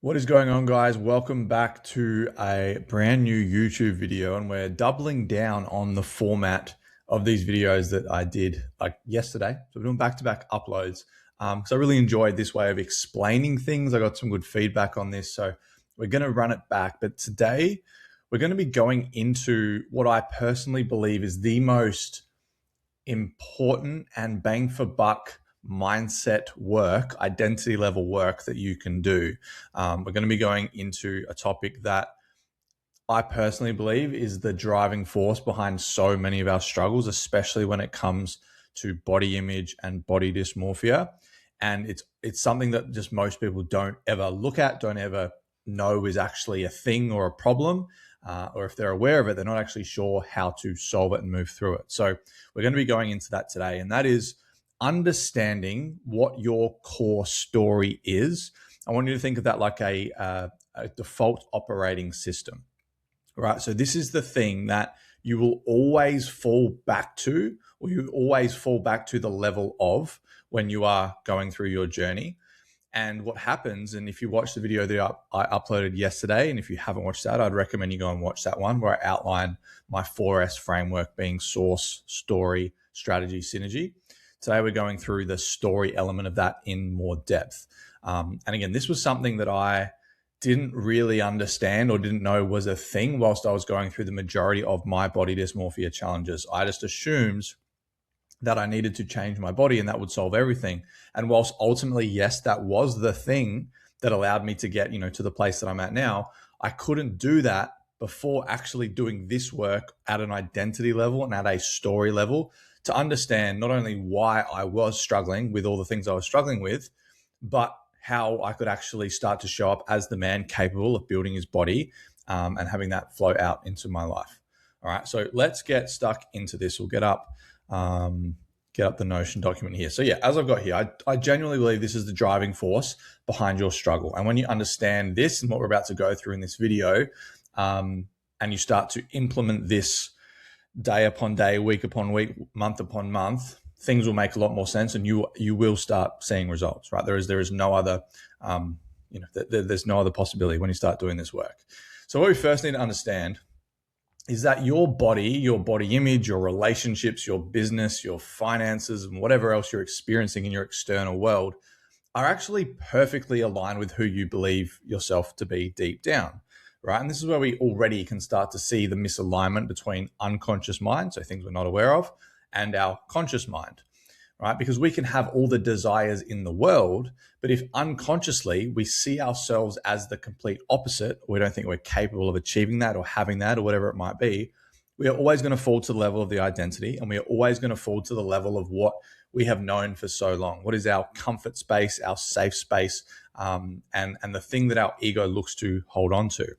What is going on, guys? Welcome back to a brand new YouTube video, and we're doubling down on the format of these videos that I did like yesterday. So we're doing back-to-back uploads. So I really enjoyed this way of explaining things. I got some good feedback on this, so we're going to run it back. But today we're going to be going into what I personally believe is the most important and bang for buck mindset work, identity level work that you can do. We're going to be going into a topic that I personally believe is the driving force behind so many of our struggles, especially when it comes to body image and body dysmorphia. And it's something that just most people don't ever look at, don't ever know is actually a thing or a problem. Or if they're aware of it, they're not actually sure how to solve it and move through it. So we're going to be going into that today. And that is understanding what your core story is. I want you to think of that like a default operating system. Right. So this is the thing that you will always fall back to, or you always fall back to the level of when you are going through your journey. And what happens, and if you watch the video that I uploaded yesterday, and if you haven't watched that, I'd recommend you go and watch that one where I outline my 4S framework being source, story, strategy, synergy. Today, we're going through the story element of that in more depth. And again, this was something that I didn't really understand or didn't know was a thing whilst I was going through the majority of my body dysmorphia challenges. I just assumed that I needed to change my body and that would solve everything. And whilst ultimately, yes, that was the thing that allowed me to get, to the place that I'm at now, I couldn't do that before actually doing this work at an identity level and at a story level to understand not only why I was struggling with all the things I was struggling with, but how I could actually start to show up as the man capable of building his body and having that flow out into my life. All right, so let's get stuck into this. We'll get up the Notion document here. So yeah, as I've got here, I genuinely believe this is the driving force behind your struggle. And when you understand this and what we're about to go through in this video, and you start to implement this day upon day, week upon week, month upon month, things will make a lot more sense, and you will start seeing results. Right? There is no other, there's no other possibility when you start doing this work. So what we first need to understand is that your body image, your relationships, your business, your finances, and whatever else you're experiencing in your external world are actually perfectly aligned with who you believe yourself to be deep down, right? And this is where we already can start to see the misalignment between unconscious mind, so things we're not aware of, and our conscious mind, right? Because we can have all the desires in the world, but if unconsciously we see ourselves as the complete opposite, we don't think we're capable of achieving that or having that or whatever it might be, we are always going to fall to the level of the identity, and we are always going to fall to the level of what we have known for so long. What is our comfort space, our safe space, and the thing that our ego looks to hold on to.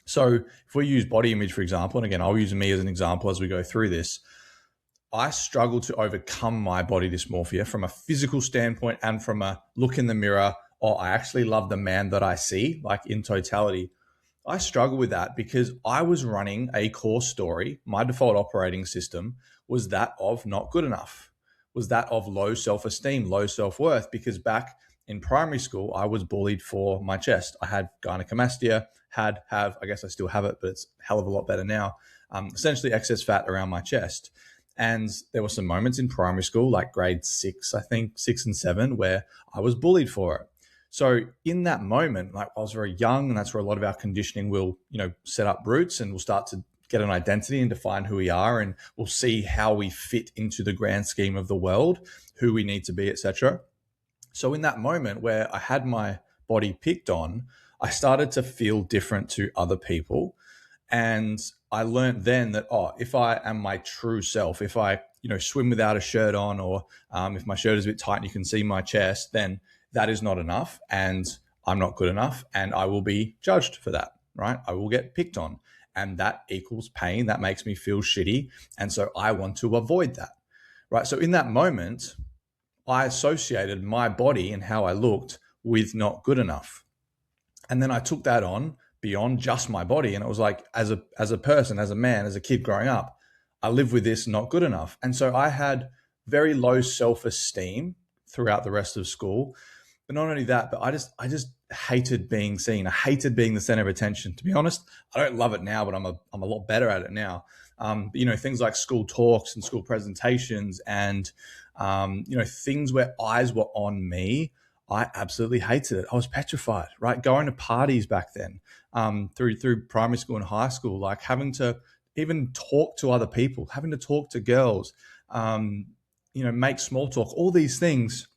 So if we use body image, for example, and again, I'll use me as an example as we go through this, I struggle to overcome my body dysmorphia from a physical standpoint and from a look in the mirror, oh, I actually love the man that I see, like in totality. I struggle with that because I was running a core story. My default operating system was that of not good enough, was that of low self-esteem, low self-worth, because back in primary school, I was bullied for my chest. I had gynecomastia, I guess I still have it, but it's a hell of a lot better now. Essentially excess fat around my chest. And there were some moments in primary school, like grade 6, I think 6 and 7, where I was bullied for it. So in that moment, like I was very young, and that's where a lot of our conditioning will, set up roots, and we'll start to get an identity and define who we are, and we'll see how we fit into the grand scheme of the world, who we need to be, etc. So in that moment where I had my body picked on, I started to feel different to other people. And I learned then that, if I am my true self, if I, swim without a shirt on, or if my shirt is a bit tight and you can see my chest, then that is not enough, and I'm not good enough, and I will be judged for that, right? I will get picked on, and that equals pain. That makes me feel shitty. And so I want to avoid that, right? So in that moment, I associated my body and how I looked with not good enough. And then I took that on beyond just my body. And it was like, as a person, as a man, as a kid growing up, I lived with this not good enough. And so I had very low self-esteem throughout the rest of school. But not only that, but I just hated being seen. I hated being the center of attention. To be honest, I don't love it now, but I'm a lot better at it now. Things like school talks and school presentations and, things where eyes were on me, I absolutely hated it. I was petrified, right? Going to parties back then, through primary school and high school, like having to even talk to other people, having to talk to girls, make small talk, all these things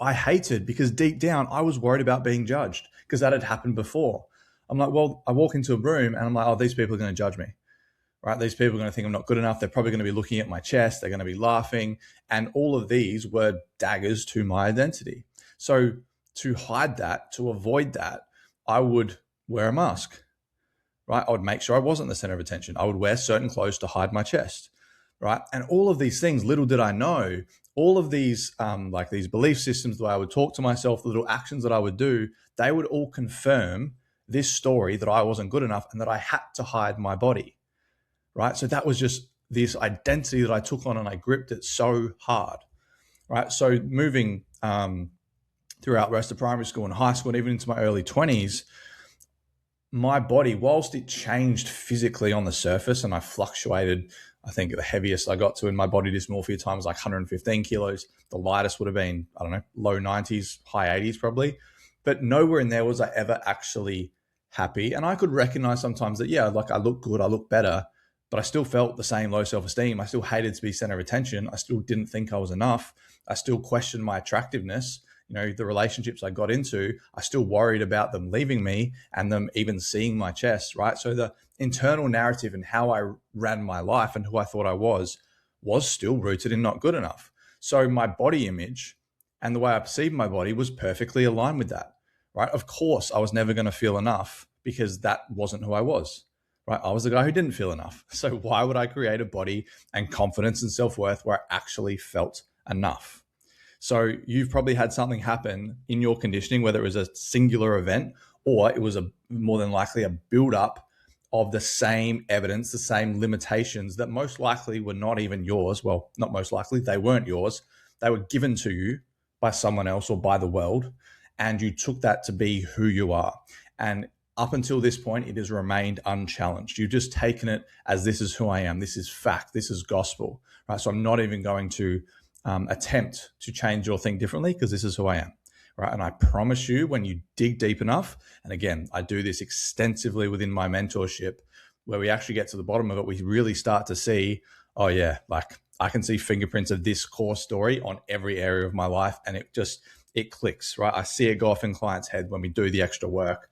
I hated because deep down I was worried about being judged because that had happened before. I'm like, well, I walk into a room and I'm like, oh, these people are going to judge me, right? These people are going to think I'm not good enough. They're probably going to be looking at my chest. They're going to be laughing. And all of these were daggers to my identity. So to hide that, to avoid that, I would wear a mask, right? I would make sure I wasn't the center of attention. I would wear certain clothes to hide my chest, right? And all of these things, little did I know, all of these, like these belief systems, the way I would talk to myself, the little actions that I would do, they would all confirm this story that I wasn't good enough and that I had to hide my body, right? So that was just this identity that I took on and I gripped it so hard, right? So moving throughout the rest of primary school and high school and even into my early 20s, my body, whilst it changed physically on the surface and I fluctuated, I think the heaviest I got to in my body dysmorphia time was like 115 kilos. The lightest would have been, I don't know, low 90s, high 80s probably. But nowhere in there was I ever actually happy. And I could recognize sometimes that, yeah, like I look good, I look better, but I still felt the same low self-esteem. I still hated to be center of attention. I still didn't think I was enough. I still questioned my attractiveness. The relationships I got into, I still worried about them leaving me and them even seeing my chest, right? So the internal narrative and how I ran my life and who I thought I was still rooted in not good enough. So my body image and the way I perceived my body was perfectly aligned with that, right? Of course, I was never going to feel enough because that wasn't who I was, right? I was the guy who didn't feel enough. So why would I create a body and confidence and self-worth where I actually felt enough? So you've probably had something happen in your conditioning, whether it was a singular event or it was more than likely a build-up of the same evidence, the same limitations that most likely were not even yours. Well, not most likely, they weren't yours. They were given to you by someone else or by the world, and you took that to be who you are. And up until this point, it has remained unchallenged. You've just taken it as this is who I am. This is fact. This is gospel, right? So I'm not even going to attempt to change or think differently because this is who I am, right? And I promise you, when you dig deep enough, and again, I do this extensively within my mentorship, where we actually get to the bottom of it, we really start to see, oh yeah, like I can see fingerprints of this core story on every area of my life, and it clicks, right? I see it go off in clients' head when we do the extra work,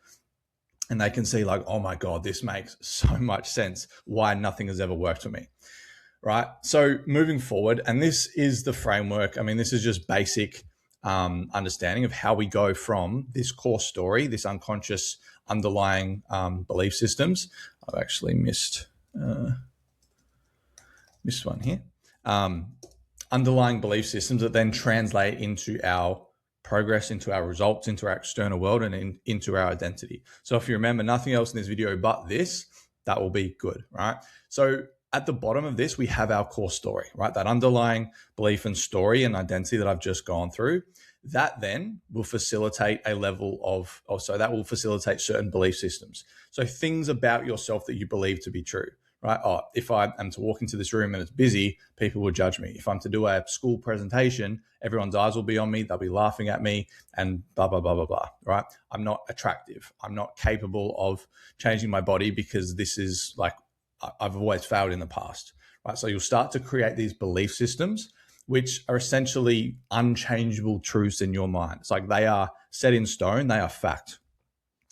and they can see like, oh my God, this makes so much sense why nothing has ever worked for me. Right. So moving forward, and this is the framework. I mean, this is just basic understanding of how we go from this core story, this unconscious underlying belief systems. I've actually missed one here. Underlying belief systems that then translate into our progress, into our results, into our external world, and into our identity. So if you remember nothing else in this video but this, that will be good, right? So at the bottom of this, we have our core story, right? That underlying belief and story and identity that I've just gone through. That then will facilitate a level of, that will facilitate certain belief systems. So things about yourself that you believe to be true, right? Oh, if I am to walk into this room and it's busy, people will judge me. If I'm to do a school presentation, everyone's eyes will be on me. They'll be laughing at me and blah, blah, blah, blah, blah, right? I'm not attractive. I'm not capable of changing my body because this is like, I've always failed in the past, right? So you'll start to create these belief systems, which are essentially unchangeable truths in your mind. It's like they are set in stone, they are fact.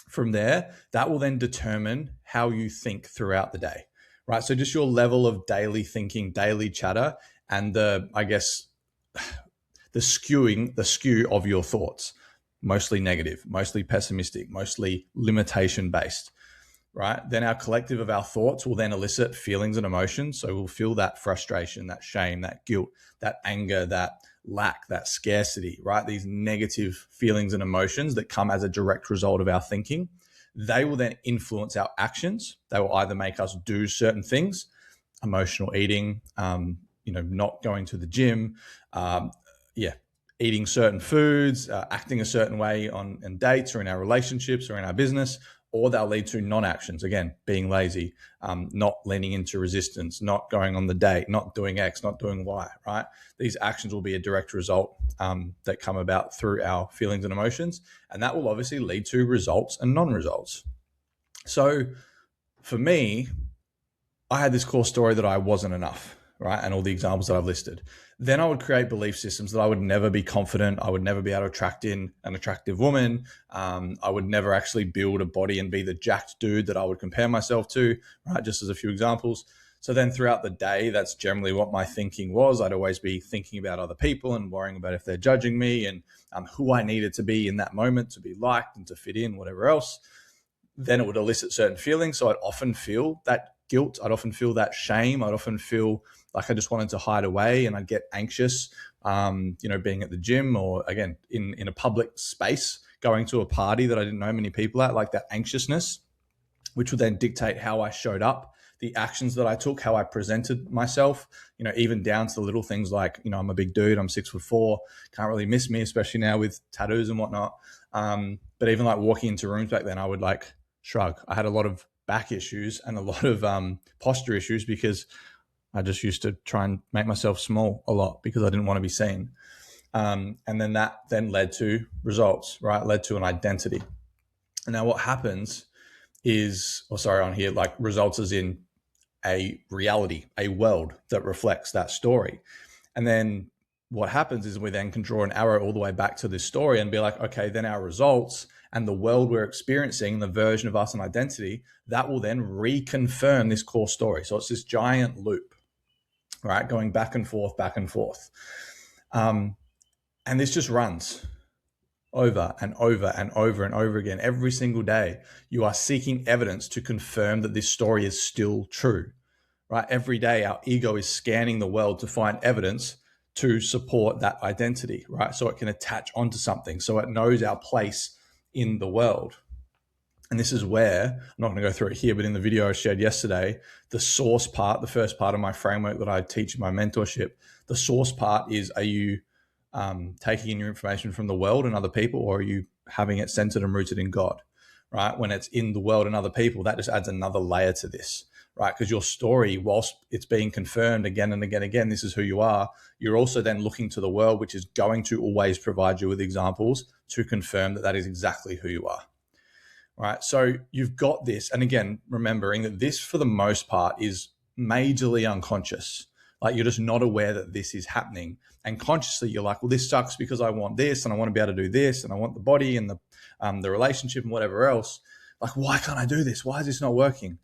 From there, that will then determine how you think throughout the day, right? So just your level of daily thinking, daily chatter, and the skew of your thoughts, mostly negative, mostly pessimistic, mostly limitation based. Right? Then our collective of our thoughts will then elicit feelings and emotions. So we'll feel that frustration, that shame, that guilt, that anger, that lack, that scarcity, right? These negative feelings and emotions that come as a direct result of our thinking. They will then influence our actions. They will either make us do certain things, emotional eating, not going to the gym, eating certain foods, acting a certain way on dates or in our relationships or in our business, or they'll lead to non-actions. Again, being lazy, not leaning into resistance, not going on the date, not doing X, not doing Y, right? These actions will be a direct result that come about through our feelings and emotions. And that will obviously lead to results and non-results. So for me, I had this core story that I wasn't enough, right? And all the examples that I've listed. Then I would create belief systems that I would never be confident. I would never be able to attract in an attractive woman. I would never actually build a body and be the jacked dude that I would compare myself to, right? Just as a few examples. So then throughout the day, that's generally what my thinking was. I'd always be thinking about other people and worrying about if they're judging me and who I needed to be in that moment to be liked and to fit in, whatever else. Then it would elicit certain feelings. So I'd often feel that guilt. I'd often feel that shame. I'd often feel like I just wanted to hide away, and I'd get anxious, being at the gym or, again, in a public space, going to a party that I didn't know many people at, like that anxiousness, which would then dictate how I showed up, the actions that I took, how I presented myself, even down to the little things like, I'm a big dude, I'm 6'4", can't really miss me, especially now with tattoos and whatnot. But even like walking into rooms back then, I would like shrug. I had a lot of back issues and a lot of posture issues because I just used to try and make myself small a lot because I didn't want to be seen. And then that then led to results, right? Led to an identity. And now what happens is, like results as in a reality, a world that reflects that story. And then what happens is we then can draw an arrow all the way back to this story and be like, okay, then our results and the world we're experiencing, the version of us and identity, that will then reconfirm this core story. So it's this giant loop, right? Going back and forth, back and forth. And this just runs over and over and over and over again. Every single day, you are seeking evidence to confirm that this story is still true, right? Every day, our ego is scanning the world to find evidence to support that identity, right? So it can attach onto something. So it knows our place in the world. And this is where, I'm not going to go through it here, but in the video I shared yesterday, the source part, the first part of my framework that I teach in my mentorship, the source part is, are you taking in your information from the world and other people, or are you having it centered and rooted in God, right? When it's in the world and other people, that just adds another layer to this, right? Because your story, whilst it's being confirmed again and again, this is who you are, you're also then looking to the world, which is going to always provide you with examples to confirm that that is exactly who you are, right? So you've got this. And again, remembering that this, for the most part, is majorly unconscious. Like you're just not aware that this is happening. And consciously, you're like, well, this sucks because I want this and I want to be able to do this and I want the body and the relationship and whatever else. Like, why can't I do this? Why is this not working?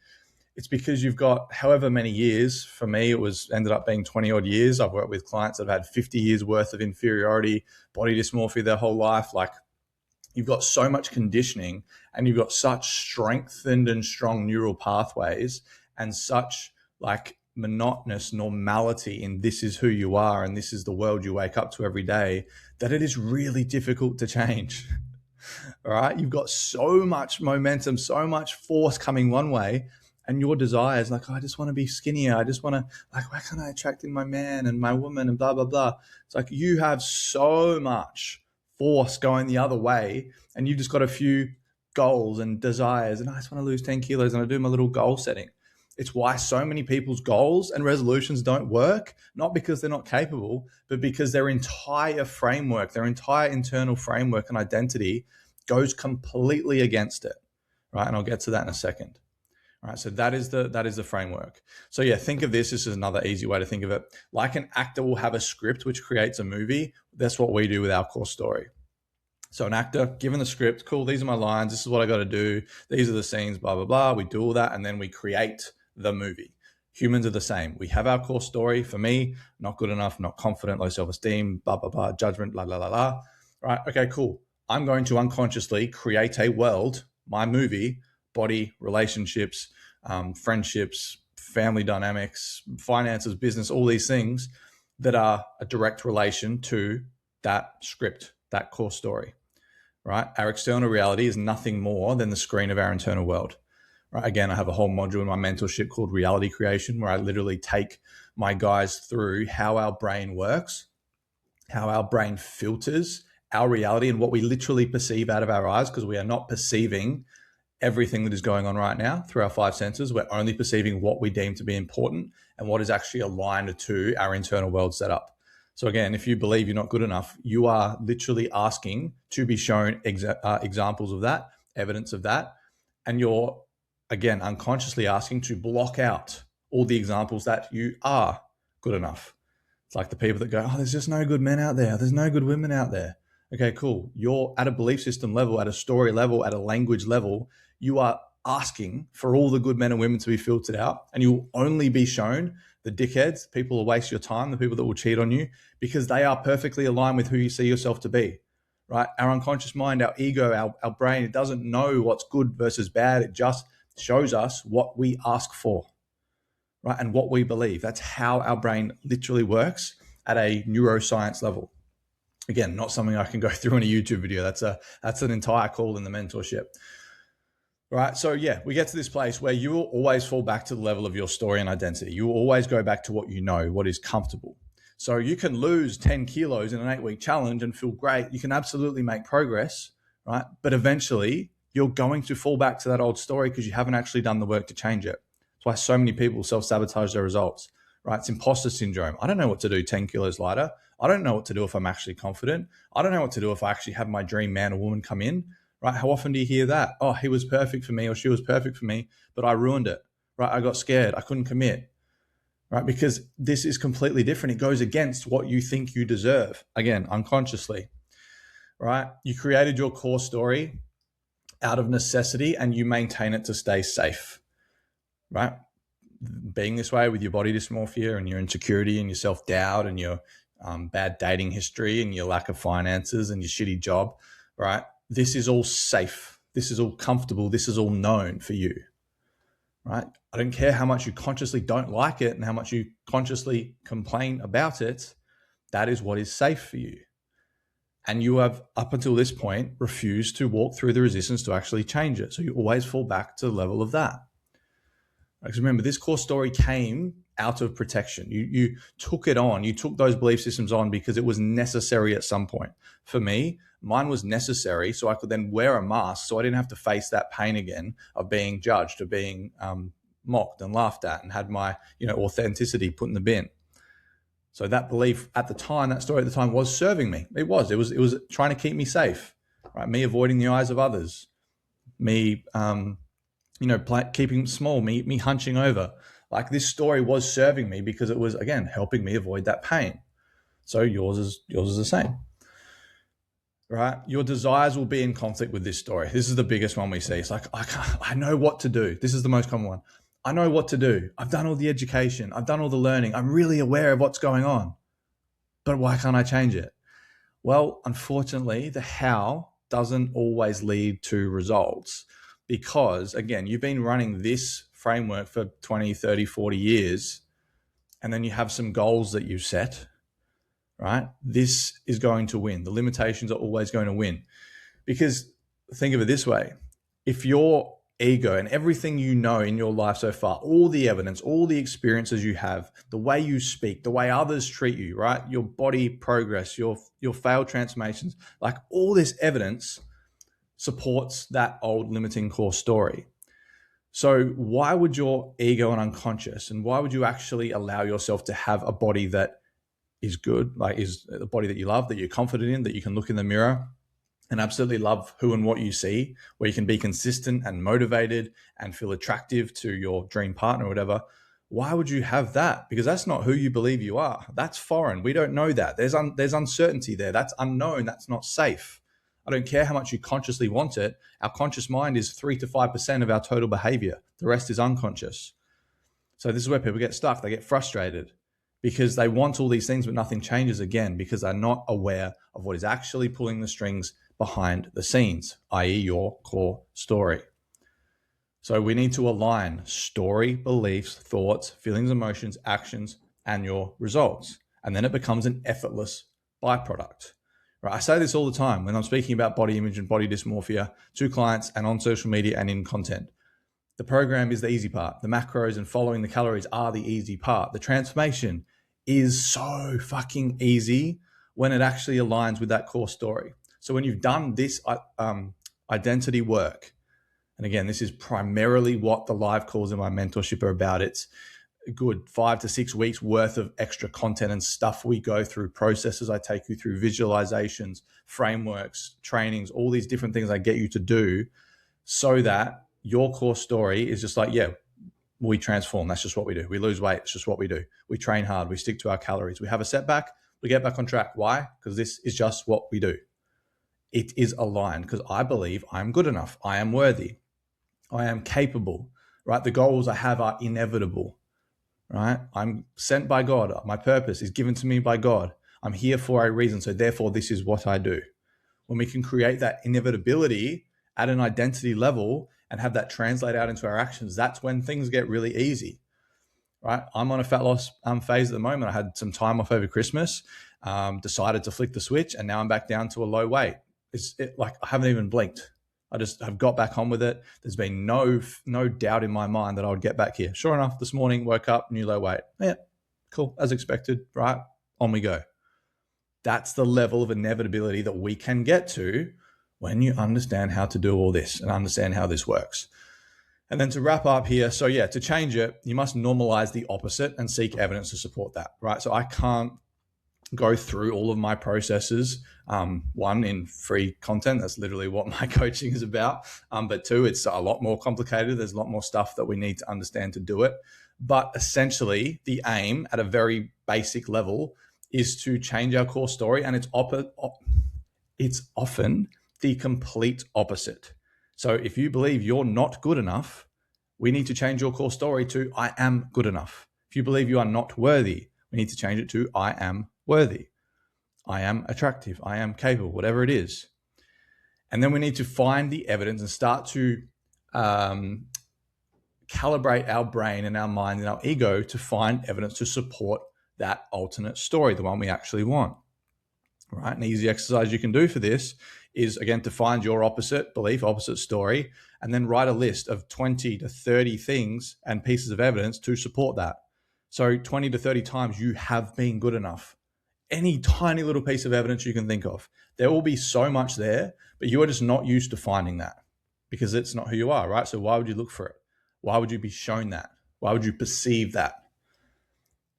It's because you've got however many years. For me, ended up being 20 odd years. I've worked with clients that have had 50 years worth of inferiority, body dysmorphia their whole life. Like you've got so much conditioning and you've got such strengthened and strong neural pathways and such like monotonous normality in this is who you are and this is the world you wake up to every day, that it is really difficult to change. All right. You've got so much momentum, so much force coming one way, and your desires, like, oh, I just want to be skinnier. I just want to, like, why can't I attract in my man and my woman and blah, blah, blah. It's like you have so much force going the other way, and you've just got a few goals and desires. And I just want to lose 10 kilos and I do my little goal setting. It's why so many people's goals and resolutions don't work, not because they're not capable, but because their entire framework, their entire internal framework and identity goes completely against it, right? And I'll get to that in a second. All right, so that is the framework. So yeah, think of this. This is another easy way to think of it. Like an actor will have a script which creates a movie. That's what we do with our core story. So an actor, given the script, cool, these are my lines, this is what I got to do, these are the scenes, blah, blah, blah. We do all that, and then we create the movie. Humans are the same. We have our core story. For me, not good enough, not confident, low self-esteem, blah, blah, blah, judgment, blah, blah, blah, blah. Right, okay, cool. I'm going to unconsciously create a world, my movie, body, relationships, friendships, family dynamics, finances, business, all these things that are a direct relation to that script, that core story, right? Our external reality is nothing more than the screen of our internal world, right? Again, I have a whole module in my mentorship called Reality Creation, where I literally take my guys through how our brain works how our brain filters our reality and what we literally perceive out of our eyes, because we are not perceiving everything that is going on right now through our five senses. We're only perceiving what we deem to be important and what is actually aligned to our internal world setup. So again, if you believe you're not good enough, you are literally asking to be shown examples of that, evidence of that. And you're, again, unconsciously asking to block out all the examples that you are good enough. It's like the people that go, oh, there's just no good men out there. There's no good women out there. Okay, cool. You're at a belief system level, at a story level, at a language level. You are asking for all the good men and women to be filtered out, and you'll only be shown the dickheads, people who waste your time, the people that will cheat on you, because they are perfectly aligned with who you see yourself to be, right? Our unconscious mind, our ego, our brain, it doesn't know what's good versus bad. It just shows us what we ask for, right? And what we believe. That's how our brain literally works at a neuroscience level. Again, not something I can go through in a YouTube video. That's an entire call in the mentorship. Right. So yeah, we get to this place where you will always fall back to the level of your story and identity. You will always go back to what you know, what is comfortable. So you can lose 10 kilos in an 8-week challenge and feel great. You can absolutely make progress, right? But eventually you're going to fall back to that old story because you haven't actually done the work to change it. That's why so many people self-sabotage their results, right? It's imposter syndrome. I don't know what to do 10 kilos lighter. I don't know what to do if I'm actually confident. I don't know what to do if I actually have my dream man or woman come in. Right? How often do you hear that? Oh, he was perfect for me or she was perfect for me, but I ruined it. Right? I got scared. I couldn't commit. Right? Because this is completely different. It goes against what you think you deserve. Again, unconsciously. Right? You created your core story out of necessity and you maintain it to stay safe. Right? Being this way with your body dysmorphia and your insecurity and your self-doubt and your bad dating history and your lack of finances and your shitty job, right? This is all safe. This is all comfortable. This is all known for you, right? I don't care how much you consciously don't like it and how much you consciously complain about it. That is what is safe for you. And you have, up until this point, refused to walk through the resistance to actually change it. So you always fall back to the level of that. Because remember, this core story came out of protection. You took it on. You took those belief systems on because it was necessary at some point. For me, mine was necessary so I could then wear a mask so I didn't have to face that pain again of being judged, of being mocked and laughed at and had my authenticity put in the bin. So that belief at the time, that story at the time was serving me. It was trying to keep me safe, right? Me avoiding the eyes of others, me keeping small, me hunching over. Like this story was serving me because it was, again, helping me avoid that pain. So yours is the same, right? Your desires will be in conflict with this story. This is the biggest one we see. It's like, I know what to do. This is the most common one. I know what to do. I've done all the education. I've done all the learning. I'm really aware of what's going on, but why can't I change it? Well, unfortunately, the how doesn't always lead to results. Because again, you've been running this framework for 20, 30, 40 years, and then you have some goals that you've set, right? This is going to win. The limitations are always going to win. Because think of it this way. If your ego and everything you know in your life so far, all the evidence, all the experiences you have, the way you speak, the way others treat you, right? Your body progress, your failed transformations, like all this evidence supports that old limiting core story. So why would your ego and unconscious, and why would you actually allow yourself to have a body that is good, like is the body that you love, that you're confident in, that you can look in the mirror and absolutely love who and what you see, where you can be consistent and motivated and feel attractive to your dream partner or whatever? Why would you have that? Because that's not who you believe you are. That's foreign. We don't know that. There's uncertainty there. That's unknown. That's not safe. I don't care how much you consciously want it. Our conscious mind is 3 to 5% of our total behavior. The rest is unconscious. So this is where people get stuck. They get frustrated because they want all these things, but nothing changes again because they're not aware of what is actually pulling the strings behind the scenes, i.e. your core story. So we need to align story, beliefs, thoughts, feelings, emotions, actions, and your results. And then it becomes an effortless byproduct. Right? I say this all the time when I'm speaking about body image and body dysmorphia to clients and on social media and in content. The program is the easy part. The macros and following the calories are the easy part. The transformation is so fucking easy when it actually aligns with that core story. So when you've done this identity work, and again, this is primarily what the live calls in my mentorship are about. It's a good 5 to 6 weeks worth of extra content and stuff we go through, processes I take you through, visualizations, frameworks, trainings, all these different things I get you to do so that your core story is just like, yeah, we transform. That's just what we do. We lose weight. It's just what we do. We train hard. We stick to our calories. We have a setback. We get back on track. Why? Because this is just what we do. It is aligned because I believe I'm good enough. I am worthy. I am capable, right? The goals I have are inevitable, right? I'm sent by God. My purpose is given to me by God. I'm here for a reason. So therefore, this is what I do. When we can create that inevitability at an identity level and have that translate out into our actions, that's when things get really easy, right? I'm on a fat loss phase at the moment. I had some time off over Christmas, decided to flick the switch, and now I'm back down to a low weight. Like I haven't even blinked. I just have got back on with it. There's been no doubt in my mind that I would get back here. Sure enough, this morning, woke up, new low weight. Yeah, cool, as expected, right? On we go. That's the level of inevitability that we can get to when you understand how to do all this and understand how this works. And then to wrap up here, so yeah, to change it, you must normalize the opposite and seek evidence to support that, right? So I can't go through all of my processes, one, in free content. That's literally what my coaching is about. But two, it's a lot more complicated. There's a lot more stuff that we need to understand to do it. But essentially, the aim at a very basic level is to change our core story, and it's often the complete opposite. So if you believe you're not good enough, we need to change your core story to I am good enough. If you believe you are not worthy, we need to change it to I am worthy. I am attractive. I am capable, whatever it is. And then we need to find the evidence and start to calibrate our brain and our mind and our ego to find evidence to support that alternate story, the one we actually want. Right? An easy exercise you can do for this is, again, to find your opposite belief, opposite story, and then write a list of 20 to 30 things and pieces of evidence to support that. So 20 to 30 times you have been good enough. Any tiny little piece of evidence you can think of. There will be so much there, but you are just not used to finding that because it's not who you are, right? So why would you look for it? Why would you be shown that? Why would you perceive that?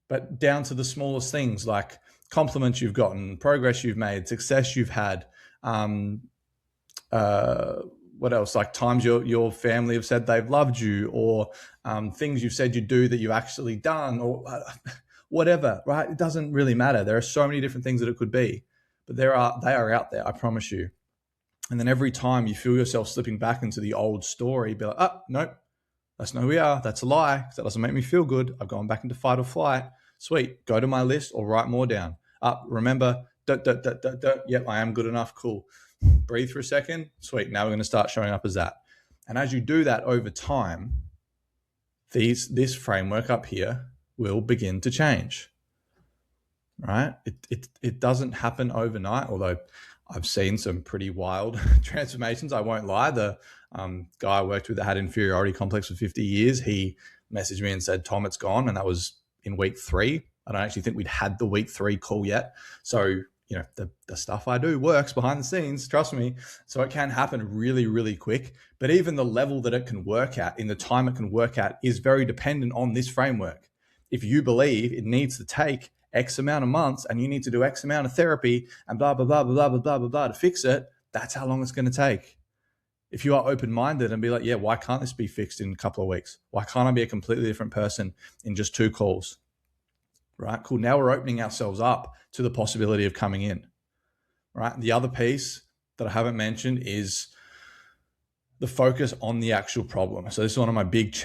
But down to the smallest things like compliments you've gotten, progress you've made, success you've had, what else? Like times your family have said they've loved you, or things you've said you do that you've actually done, or whatever, right? It doesn't really matter. There are so many different things that it could be, but they are out there, I promise you. And then every time you feel yourself slipping back into the old story, be like, oh, nope, that's not who we are. That's a lie. That doesn't make me feel good. I've gone back into fight or flight. Sweet. Go to my list or write more down. Remember, yep, I am good enough. Cool. Breathe for a second. Sweet. Now we're going to start showing up as that. And as you do that over time, this framework up here will begin to change, right? It doesn't happen overnight, although I've seen some pretty wild transformations. I won't lie. The guy I worked with that had inferiority complex for 50 years, he messaged me and said, Tom, it's gone. And that was in week 3. I don't actually think we'd had the week 3 call yet. So, you know, the stuff I do works behind the scenes, trust me. So it can happen really, really quick. But even the level that it can work at, in the time it can work at, is very dependent on this framework. If you believe it needs to take X amount of months and you need to do X amount of therapy and blah, blah, blah, blah, blah, blah, blah, blah to fix it, that's how long it's going to take. If you are open-minded and be like, yeah, why can't this be fixed in a couple of weeks? Why can't I be a completely different person in just 2 calls? Right? Cool. Now we're opening ourselves up to the possibility of coming in. Right? The other piece that I haven't mentioned is the focus on the actual problem. So this is one of my big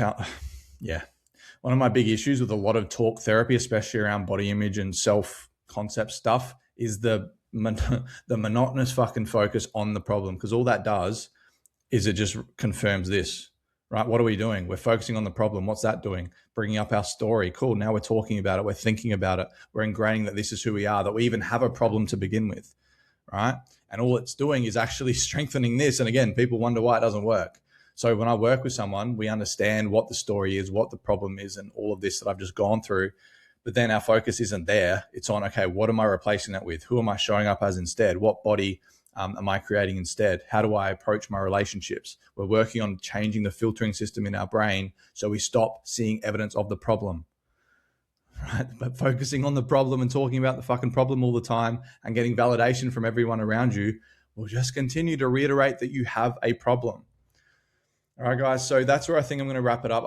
one of my big issues with a lot of talk therapy, especially around body image and self-concept stuff, is the monotonous fucking focus on the problem. Because all that does is it just confirms this, right? What are we doing? We're focusing on the problem. What's that doing? Bringing up our story. Cool. Now we're talking about it. We're thinking about it. We're ingraining that this is who we are, that we even have a problem to begin with, right? And all it's doing is actually strengthening this. And again, people wonder why it doesn't work. So when I work with someone, we understand what the story is, what the problem is, and all of this that I've just gone through. But then our focus isn't there. It's on, okay, what am I replacing that with? Who am I showing up as instead? What body am I creating instead? How do I approach my relationships? We're working on changing the filtering system in our brain so we stop seeing evidence of the problem. Right? But focusing on the problem and talking about the fucking problem all the time and getting validation from everyone around you will just continue to reiterate that you have a problem. All right, guys. So that's where I think I'm going to wrap it up.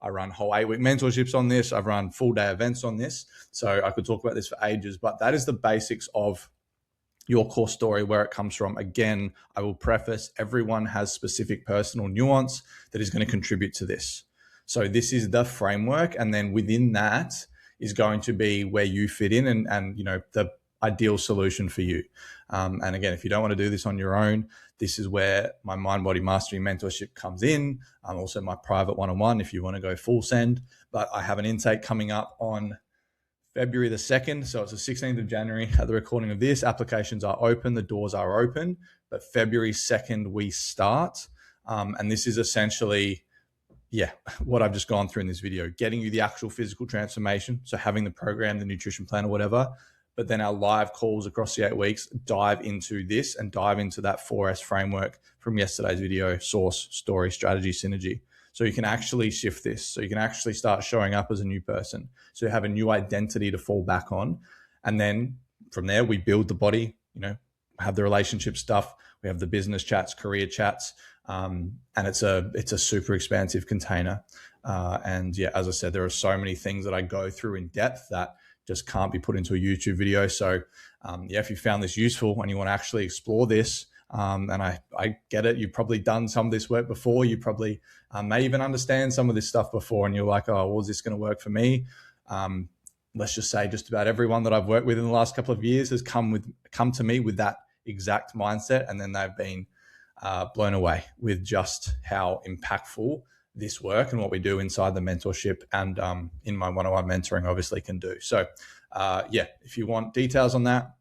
I run whole 8-week mentorships on this. I've run full day events on this. So I could talk about this for ages, but that is the basics of your core story, where it comes from. Again, I will preface, everyone has specific personal nuance that is going to contribute to this. So this is the framework. And then within that is going to be where you fit in and the ideal solution for you. And again, if you don't want to do this on your own, this is where my Mind Body Mastery mentorship comes in. Also my private one-on-one if you want to go full send. But I have an intake coming up on February the 2nd. So it's the 16th of January at the recording of this. Applications are open. The doors are open. But February 2nd, we start. And this is essentially, what I've just gone through in this video, getting you the actual physical transformation. So having the program, the nutrition plan or whatever. But then our live calls across the 8 weeks dive into this and dive into that 4S framework from yesterday's video: source, story, strategy, synergy. So you can actually shift this. So you can actually start showing up as a new person. So you have a new identity to fall back on. And then from there, we build the body, have the relationship stuff. We have the business chats, career chats. And it's a super expansive container. And as I said, there are so many things that I go through in depth that just can't be put into a YouTube video. So if you found this useful and you want to actually explore this, and I get it, you've probably done some of this work before. You probably may even understand some of this stuff before, and you're like, oh, well, is this going to work for me? Let's just say just about everyone that I've worked with in the last couple of years has come to me with that exact mindset, and then they've been blown away with just how impactful this work and what we do inside the mentorship and in my one-on-one mentoring obviously can do. So if you want details on that,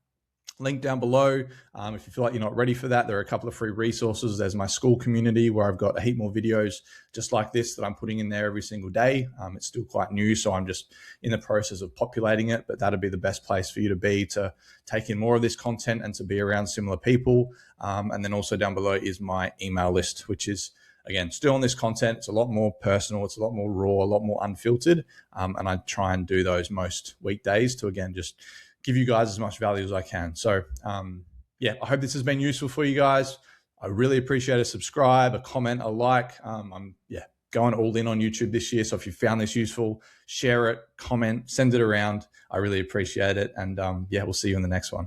link down below. If you feel like you're not ready for that, there are a couple of free resources. There's my school community where I've got a heap more videos just like this that I'm putting in there every single day. It's still quite new, so I'm just in the process of populating it, but that'd be the best place for you to be, to take in more of this content and to be around similar people. And then also down below is my email list, which is, again, still on this content. It's a lot more personal. It's a lot more raw, a lot more unfiltered. And I try and do those most weekdays to, again, just give you guys as much value as I can. So I hope this has been useful for you guys. I really appreciate a subscribe, a comment, a like. I'm going all in on YouTube this year. So if you found this useful, share it, comment, send it around. I really appreciate it. And we'll see you in the next one.